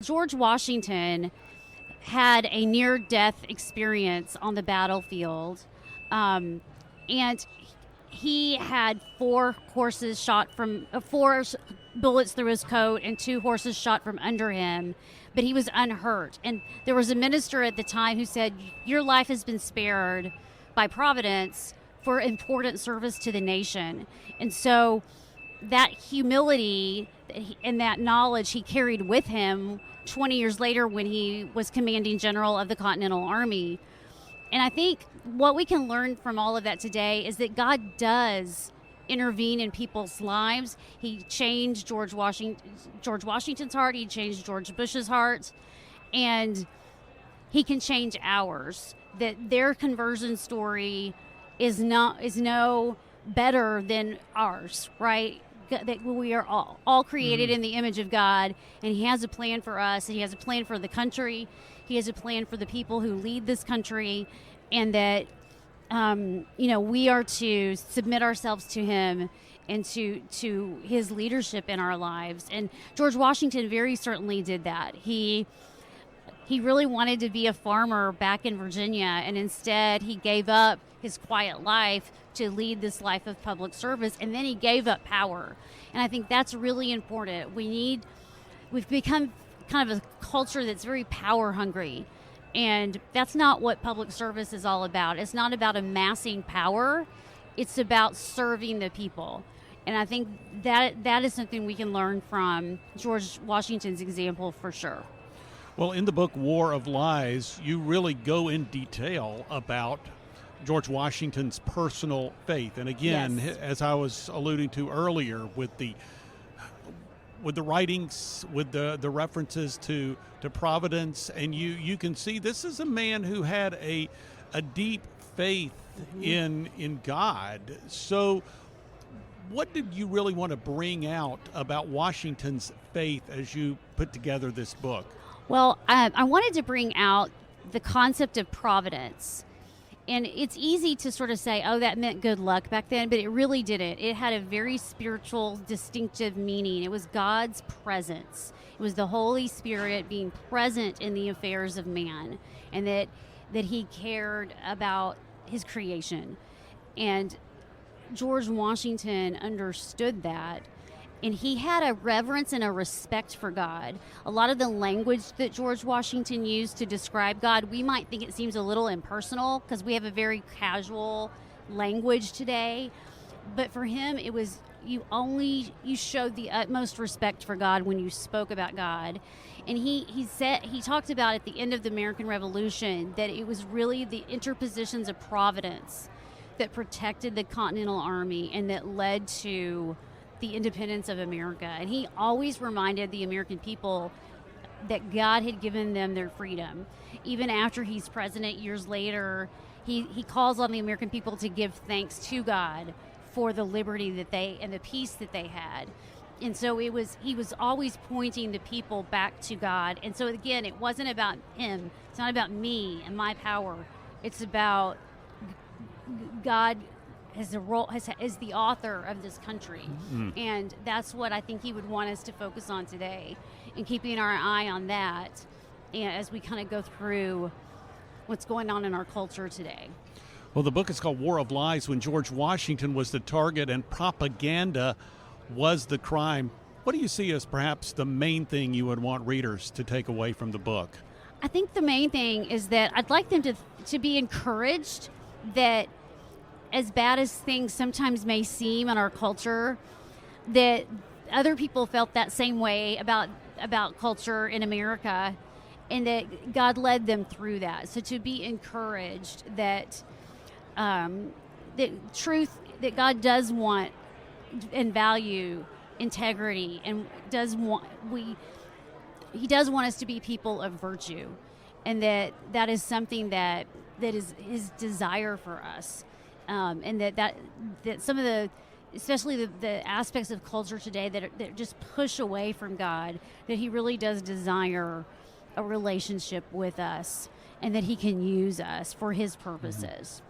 George Washington had a near-death experience on the battlefield, and he had four bullets through his coat and two horses shot from under him, but he was unhurt. And there was a minister at the time who said, "Your life has been spared by Providence for important service to the nation." And so that humility and that knowledge he carried with him 20 years later when he was commanding general of the Continental Army. And I think what we can learn from all of that today is that God does intervene in people's lives. He changed George Washington's heart. He changed George Bush's heart. And he can change ours. That their conversion story is no better than ours, right? That we are all created in the image of God, and he has a plan for us, and he has a plan for the country. He has a plan for the people who lead this country, and that we are to submit ourselves to him and to his leadership in our lives. And George Washington very certainly did that. He really wanted to be a farmer back in Virginia, and instead he gave up his quiet life to lead this life of public service, and then he gave up power. And I think that's really important. We've become kind of a culture that's very power hungry, and that's not what public service is all about. It's not about amassing power. It's about serving the people. And I think that is something we can learn from George Washington's example for sure. Well, in the book War of Lies, you really go in detail about George Washington's personal faith. And again, Yes. as I was alluding to earlier, with the writings, with the references to Providence, and you can see this is a man who had a deep faith in God. So what did you really want to bring out about Washington's faith as you put together this book? Well, I wanted to bring out the concept of providence. And it's easy to sort of say, oh, that meant good luck back then, but it really didn't. It had a very spiritual, distinctive meaning. It was God's presence. It was the Holy Spirit being present in the affairs of man, and that he cared about his creation. And George Washington understood that. And he had a reverence and a respect for God. A lot of the language that George Washington used to describe God, we might think it seems a little impersonal because we have a very casual language today. But for him, it was you showed the utmost respect for God when you spoke about God. And he talked about at the end of the American Revolution that it was really the interpositions of providence that protected the Continental Army and that led to the independence of America. And he always reminded the American people that God had given them their freedom. Even after he's president years later, he calls on the American people to give thanks to God for the liberty and the peace that they had. And so he was always pointing the people back to God. And so again, it wasn't about him. It's not about me and my power. It's about God is the author of this country. And that's what I think he would want us to focus on today, and keeping our eye on that as we kind of go through what's going on in our culture today. Well, the book is called War of Lies, when George Washington was the target and propaganda was the crime. What do you see as perhaps the main thing you would want readers to take away from the book? I think the main thing is that I'd like them to be encouraged that as bad as things sometimes may seem in our culture, that other people felt that same way about culture in America, and that God led them through that. So to be encouraged that that God does want and value integrity, and He does want us to be people of virtue, and that is something that is His desire for us. And that some of the, especially the aspects of culture today that just push away from God, that He really does desire a relationship with us, and that He can use us for His purposes.